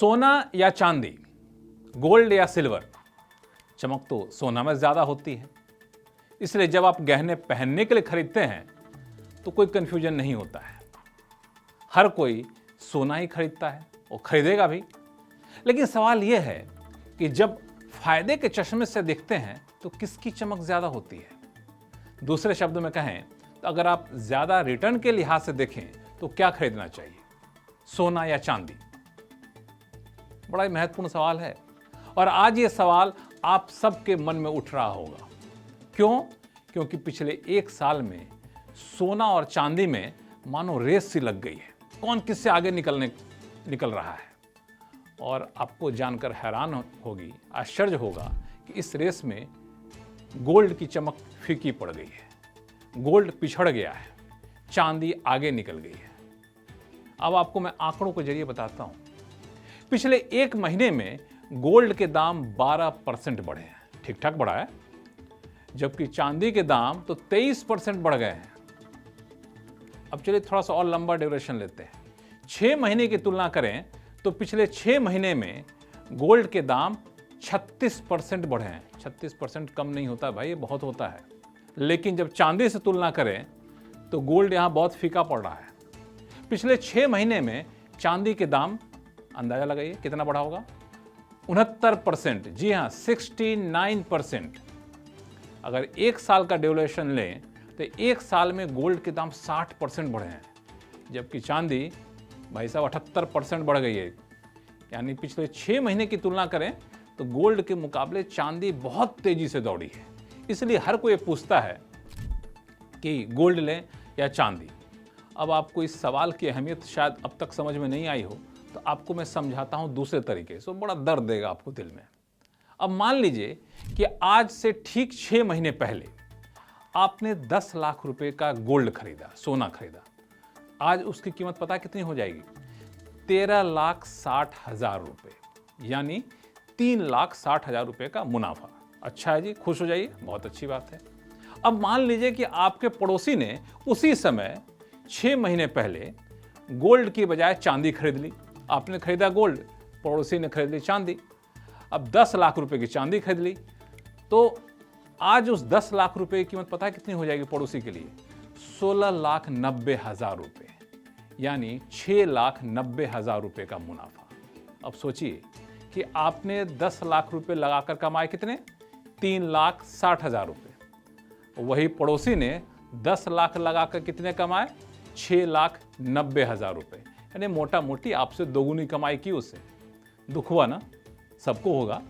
सोना या चांदी, गोल्ड या सिल्वर, चमक तो सोना में ज़्यादा होती है। इसलिए जब आप गहने पहनने के लिए खरीदते हैं तो कोई कंफ्यूजन नहीं होता है। हर कोई सोना ही खरीदता है और खरीदेगा भी। लेकिन सवाल यह है कि जब फायदे के चश्मे से देखते हैं तो किसकी चमक ज़्यादा होती है। दूसरे शब्दों में कहें तो अगर आप ज़्यादा रिटर्न के लिहाज से देखें तो क्या खरीदना चाहिए, सोना या चांदी? बड़ा ही महत्वपूर्ण सवाल है और आज ये सवाल आप सबके मन में उठ रहा होगा। क्यों? क्योंकि पिछले एक साल में सोना और चांदी में मानो रेस सी लग गई है। कौन किससे आगे निकल रहा है। और आपको जानकर हैरान होगी, आश्चर्य होगा कि इस रेस में गोल्ड की चमक फीकी पड़ गई है। गोल्ड पिछड़ गया है, चांदी आगे निकल गई है। अब आपको मैं आंकड़ों के जरिए बताता हूं। पिछले एक महीने में गोल्ड के दाम 12% बढ़े हैं, ठीक ठाक बढ़ा है, जबकि चांदी के दाम तो 23% बढ़ गए हैं। अब चलिए थोड़ा सा और लंबा ड्यूरेशन लेते हैं। 6 महीने की तुलना करें तो पिछले 6 महीने में गोल्ड के दाम 36% बढ़े हैं। 36% कम नहीं होता भाई, ये बहुत होता है। लेकिन जब चांदी से तुलना करें तो गोल्ड यहां बहुत फीका पड़ रहा है। पिछले 6 महीने में चांदी के दाम, अंदाजा लगाइए कितना बढ़ा होगा, 69%। जी हाँ, 69%। अगर एक साल का ड्यूरेशन लें तो एक साल में गोल्ड के दाम 60% बढ़े हैं, जबकि चांदी भाई साहब 78% बढ़ गई है। यानी पिछले 6 महीने की तुलना करें तो गोल्ड के मुकाबले चांदी बहुत तेजी से दौड़ी है। इसलिए हर कोई पूछता है कि गोल्ड लें या चांदी। अब आपको इस सवाल की अहमियत शायद अब तक समझ में नहीं आई हो, तो आपको मैं समझाता हूं दूसरे तरीके से, बड़ा दर्द देगा आपको दिल में। अब मान लीजिए कि आज से ठीक 6 महीने पहले आपने 10 लाख रुपए का गोल्ड खरीदा, सोना खरीदा। आज उसकी कीमत पता कितनी हो जाएगी? 13,60,000 रुपए, यानी 3,60,000 रुपए का मुनाफा। अच्छा है जी, खुश हो जाइए, बहुत अच्छी बात है। अब मान लीजिए कि आपके पड़ोसी ने उसी समय 6 महीने पहले गोल्ड की बजाय चांदी खरीद ली। आपने खरीदा गोल्ड, पड़ोसी ने खरीद ली चांदी। अब 10 लाख रुपए की चांदी खरीद ली, तो आज उस 10 लाख रुपए की कीमत पता है कितनी हो जाएगी पड़ोसी के लिए? 16,90,000 रुपए, यानी 6,90,000 रुपए का मुनाफा। अब सोचिए कि आपने 10 लाख रुपए लगाकर कमाए कितने? 3,60,000 रुपए। वही पड़ोसी ने 10 लाख लगाकर कितने कमाए? 6,90,000 रुपए। यानी मोटा मोटी आपसे दोगुनी कमाई की उससे। दुख हुआ ना? सबको होगा।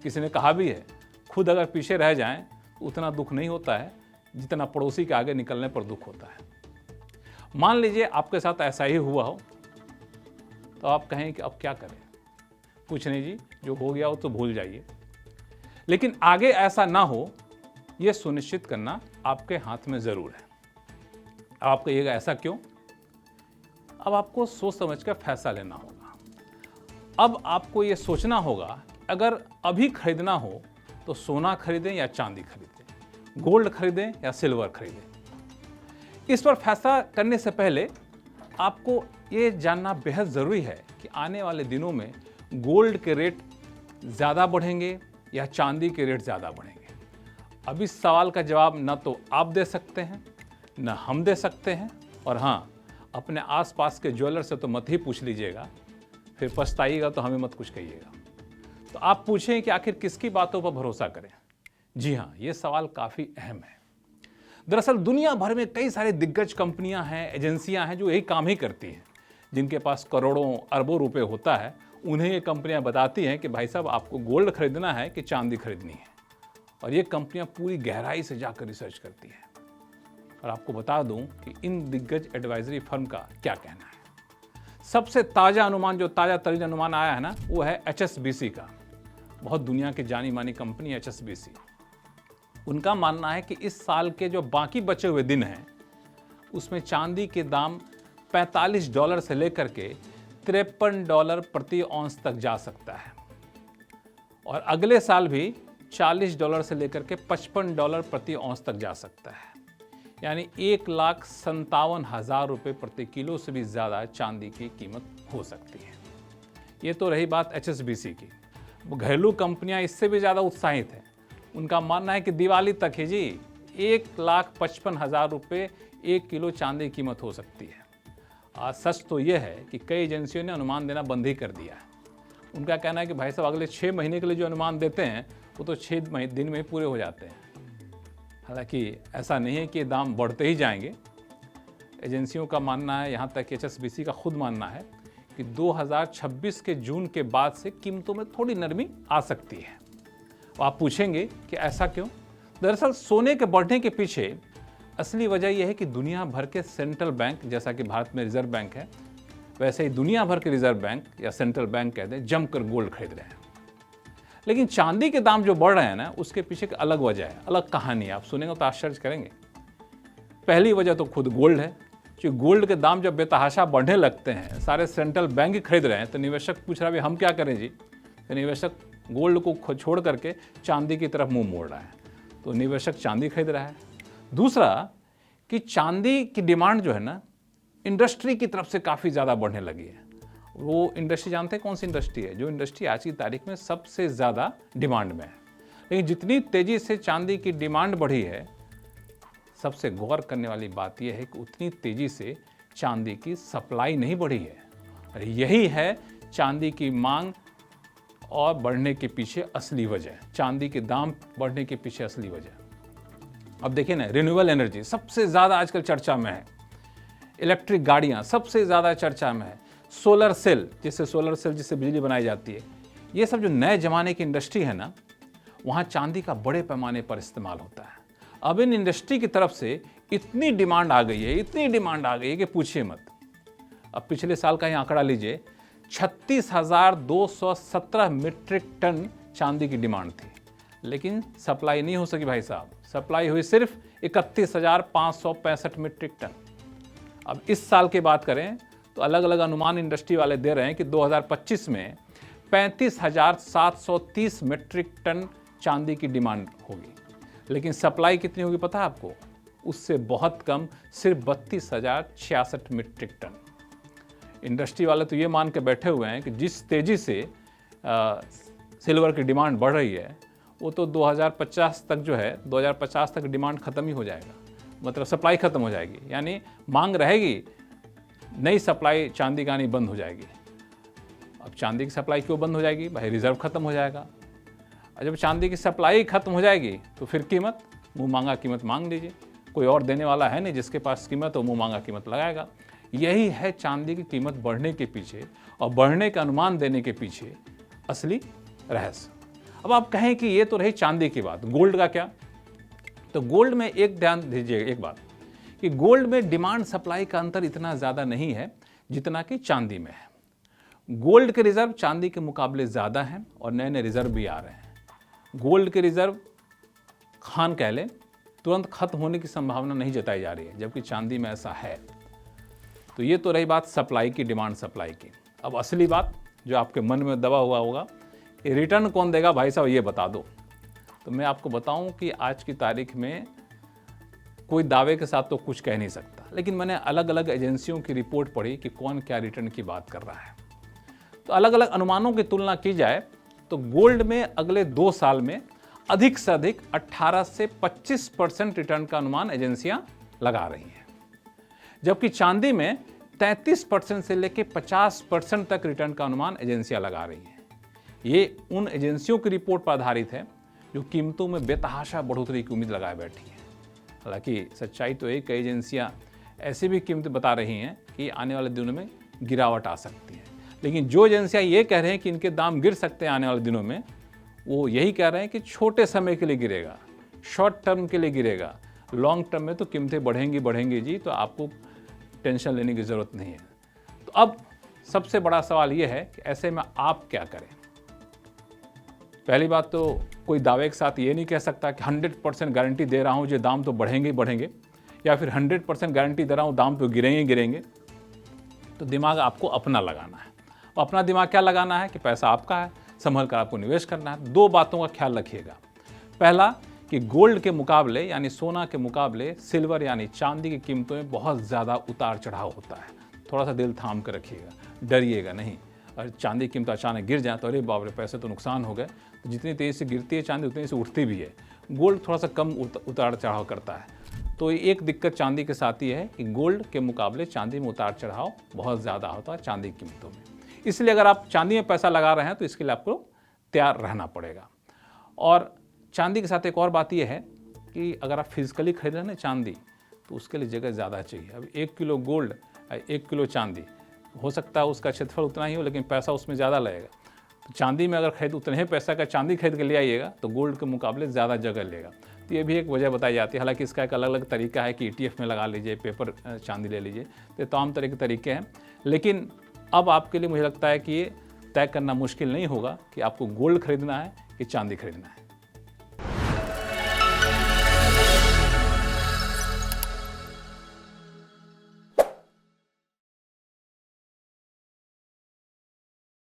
किसी ने कहा भी है, खुद अगर पीछे रह जाएं तो उतना दुख नहीं होता है जितना पड़ोसी के आगे निकलने पर दुख होता है। मान लीजिए आपके साथ ऐसा ही हुआ हो, तो आप कहें कि अब क्या करें? कुछ नहीं जी, जो हो गया हो तो भूल जाइए। लेकिन आगे ऐसा ना हो, यह सुनिश्चित करना आपके हाथ में जरूर है। आप कहिएगा ऐसा क्यों? अब आपको सोच समझ कर फैसला लेना होगा। अब आपको यह सोचना होगा, अगर अभी खरीदना हो तो सोना खरीदें या चांदी खरीदें, गोल्ड खरीदें या सिल्वर खरीदें। इस पर फैसला करने से पहले आपको ये जानना बेहद ज़रूरी है कि आने वाले दिनों में गोल्ड के रेट ज़्यादा बढ़ेंगे या चांदी के रेट ज़्यादा बढ़ेंगे। अब इस सवाल का जवाब ना तो आप दे सकते हैं, ना हम दे सकते हैं। और हाँ, अपने आसपास के ज्वेलर से तो मत ही पूछ लीजिएगा, फिर पछताइएगा तो हमें मत कुछ कहिएगा। तो आप पूछें कि आखिर किसकी बातों पर भरोसा करें? जी हाँ, ये सवाल काफ़ी अहम है। दरअसल दुनिया भर में कई सारी दिग्गज कंपनियां हैं, एजेंसियां हैं जो यही काम ही करती हैं। जिनके पास करोड़ों अरबों रुपए होता है, उन्हें ये कंपनियां बताती हैं कि भाई साहब आपको गोल्ड खरीदना है कि चांदी खरीदनी है। और ये कंपनियां पूरी गहराई से जाकर रिसर्च करती हैं। और आपको बता दूं कि इन दिग्गज एडवाइजरी फर्म का क्या कहना है। सबसे ताज़ा अनुमान, जो ताज़ा तरीन अनुमान आया है ना, वो है HSBC का। बहुत दुनिया की जानी मानी कंपनी HSBC। उनका मानना है कि इस साल के जो बाकी बचे हुए दिन हैं उसमें चांदी के दाम $45 से लेकर के $53 प्रति औंस तक जा सकता है। और अगले साल भी $40 से लेकर के $55 प्रति औंस तक जा सकता है। यानी 1,57,000 रुपये प्रति किलो से भी ज़्यादा चांदी की कीमत हो सकती है। ये तो रही बात HSBC की। घरेलू कंपनियां इससे भी ज़्यादा उत्साहित हैं। उनका मानना है कि दिवाली तक ही जी 1,55,000 रुपये 1 किलो चांदी की कीमत हो सकती है। आज सच तो यह है कि कई एजेंसियों ने अनुमान देना बंद ही कर दिया है। उनका कहना है कि भाई साहब अगले 6 महीने के लिए जो अनुमान देते हैं वो तो 6 दिन में पूरे हो जाते हैं। हालांकि ऐसा नहीं है कि दाम बढ़ते ही जाएंगे। एजेंसियों का मानना है, यहाँ तक HSBC का खुद मानना है कि 2026 के जून के बाद से कीमतों में थोड़ी नरमी आ सकती है। आप पूछेंगे कि ऐसा क्यों? दरअसल सोने के बढ़ने के पीछे असली वजह यह है कि दुनिया भर के सेंट्रल बैंक, जैसा कि भारत में रिजर्व बैंक है, वैसे ही दुनिया भर के रिजर्व बैंक या सेंट्रल बैंक कहते हैं, जमकर गोल्ड खरीद रहे हैं। लेकिन चांदी के दाम जो बढ़ रहे हैं ना, उसके पीछे एक अलग वजह है, अलग कहानी है। आप सुनेंगे तो आश्चर्य करेंगे। पहली वजह तो खुद गोल्ड है। कि गोल्ड के दाम जब बेतहाशा बढ़ने लगते हैं, सारे सेंट्रल बैंक ही खरीद रहे हैं, तो निवेशक पूछ रहा है हम क्या करें जी? तो निवेशक गोल्ड को छोड़ करके चांदी की तरफ मुंह मोड़ रहा है, तो निवेशक चांदी खरीद रहा है। दूसरा कि चांदी की डिमांड जो है ना, इंडस्ट्री की तरफ से काफ़ी ज़्यादा बढ़ने लगी है। वो इंडस्ट्री जानते हैं कौन सी इंडस्ट्री है? जो इंडस्ट्री आज की तारीख में सबसे ज़्यादा डिमांड में है। लेकिन जितनी तेज़ी से चांदी की डिमांड बढ़ी है, सबसे गौर करने वाली बात यह है कि उतनी तेज़ी से चांदी की सप्लाई नहीं बढ़ी है। और यही है चांदी की मांग और बढ़ने के पीछे असली वजह, चांदी के दाम बढ़ने के पीछे असली वजह। अब देखिए ना, रिन्यूएबल एनर्जी सबसे ज़्यादा आजकल चर्चा में है। इलेक्ट्रिक गाड़ियाँ सबसे ज़्यादा चर्चा में है। सोलर सेल जिससे बिजली बनाई जाती है। ये सब जो नए ज़माने की इंडस्ट्री है ना, वहाँ चांदी का बड़े पैमाने पर इस्तेमाल होता है। अब इन इंडस्ट्री की तरफ से इतनी डिमांड आ गई है कि पूछिए मत। अब पिछले साल का ही आंकड़ा लीजिए, 36,217 मीट्रिक टन चांदी की डिमांड थी, लेकिन सप्लाई नहीं हो सकी भाई साहब। सप्लाई हुई सिर्फ 31,565 मीट्रिक टन। अब इस साल की बात करें तो अलग अलग अनुमान इंडस्ट्री वाले दे रहे हैं कि 2025 में 35,730 मीट्रिक टन चांदी की डिमांड होगी, लेकिन सप्लाई कितनी होगी पता है आपको? उससे बहुत कम, सिर्फ 32,066 मीट्रिक टन। इंडस्ट्री वाले तो ये मान के बैठे हुए हैं कि जिस तेज़ी से सिल्वर की डिमांड बढ़ रही है, वो तो 2050 तक जो है, 2050 तक डिमांड ख़त्म ही हो जाएगा। मतलब सप्लाई ख़त्म हो जाएगी, यानी मांग रहेगी, नई सप्लाई चांदी का आनी बंद हो जाएगी। अब चांदी की सप्लाई क्यों बंद हो जाएगी भाई? रिजर्व ख़त्म हो जाएगा। और जब चांदी की सप्लाई ख़त्म हो जाएगी तो फिर कीमत, मुँह मांगा कीमत मांग लीजिए। कोई और देने वाला है नहीं, जिसके पास कीमत हो मुँह मांगा कीमत लगाएगा। यही है चांदी की कीमत बढ़ने के पीछे और बढ़ने का अनुमान देने के पीछे असली रहस्य। अब आप कहें कि ये तो रही चांदी की बात, गोल्ड का क्या? तो गोल्ड में एक ध्यान दीजिए एक बात, कि गोल्ड में डिमांड सप्लाई का अंतर इतना ज़्यादा नहीं है जितना कि चांदी में है। गोल्ड के रिजर्व चांदी के मुकाबले ज़्यादा हैं और नए नए रिजर्व भी आ रहे हैं। गोल्ड के रिजर्व खान कह लें, तुरंत खत्म होने की संभावना नहीं जताई जा रही है, जबकि चांदी में ऐसा है। तो ये तो रही बात सप्लाई की, डिमांड सप्लाई की। अब असली बात जो आपके मन में दबा हुआ होगा, कि रिटर्न कौन देगा भाई साहब, ये बता दो। तो मैं आपको बताऊं कि आज की तारीख में कोई दावे के साथ तो कुछ कह नहीं सकता, लेकिन मैंने अलग अलग एजेंसियों की रिपोर्ट पढ़ी कि कौन क्या रिटर्न की बात कर रहा है। तो अलग अलग अनुमानों की तुलना की जाए तो गोल्ड में अगले 2 साल में अधिक से अधिक 18 से 25% रिटर्न का अनुमान एजेंसियां लगा रही हैं, जबकि चांदी में 33% से लेकर 50% तक रिटर्न का अनुमान एजेंसियां लगा रही हैं। ये उन एजेंसियों की रिपोर्ट पर आधारित है जो कीमतों में बेतहाशा बढ़ोतरी की उम्मीद लगाए बैठी हैं। हालांकि सच्चाई तो एक, कई एजेंसियां ऐसी भी कीमतें बता रही हैं कि आने वाले दिनों में गिरावट आ सकती है। लेकिन जो एजेंसियां ये कह रहे हैं कि इनके दाम गिर सकते हैं आने वाले दिनों में, वो यही कह रहे हैं कि छोटे समय के लिए गिरेगा, शॉर्ट टर्म के लिए गिरेगा। लॉन्ग टर्म में तो कीमतें बढ़ेंगी जी, तो आपको टेंशन लेने की ज़रूरत नहीं है। तो अब सबसे बड़ा सवाल ये है कि ऐसे में आप क्या करें? पहली बात तो कोई दावे के साथ ये नहीं कह सकता कि 100% गारंटी दे रहा हूँ जो दाम तो बढ़ेंगे, या फिर 100% गारंटी दे रहा हूँ दाम तो गिरेंगे। तो दिमाग आपको अपना लगाना है। और अपना दिमाग क्या लगाना है कि पैसा आपका है, संभल कर आपको निवेश करना है। 2 बातों का ख्याल रखिएगा। पहला कि गोल्ड के मुकाबले यानी सोना के मुकाबले सिल्वर यानी चांदी की कीमतों में बहुत ज़्यादा उतार चढ़ाव होता है। थोड़ा सा दिल थाम कर रखिएगा, डरिएगा नहीं। और चांदी की कीमत अचानक गिर जाए तो अरे बाप रे, पैसे तो नुकसान हो गए। तो जितनी तेज़ी से गिरती है चांदी उतनी से उठती भी है। गोल्ड थोड़ा सा कम उतार चढ़ाव करता है। तो एक दिक्कत चांदी के साथ ये है कि गोल्ड के मुकाबले चांदी में उतार चढ़ाव बहुत ज़्यादा होता है चांदी की कीमतों में। इसलिए अगर आप चांदी में पैसा लगा रहे हैं तो इसके लिए आपको तैयार रहना पड़ेगा। और चांदी के साथ एक और बात यह है कि अगर आप फिजिकली खरीद रहे हैं ना चांदी, तो उसके लिए जगह ज़्यादा चाहिए। अब 1 किलो गोल्ड 1 किलो चांदी, हो सकता है उसका क्षेत्रफल उतना ही हो लेकिन पैसा उसमें ज़्यादा लगेगा। तो चांदी में अगर खरीद उतने ही पैसा का चांदी खरीद के ले आइएगा तो गोल्ड के मुकाबले ज़्यादा जगह लेगा। तो ये भी एक वजह बताई जाती है। हालांकि इसका एक अलग अलग तरीका है कि ETF में लगा लीजिए, पेपर चांदी ले लीजिए, तो तमाम तरह के तरीके हैं। लेकिन अब आपके लिए मुझे लगता है कि ये तय करना मुश्किल नहीं होगा कि आपको गोल्ड खरीदना है कि चांदी खरीदना है।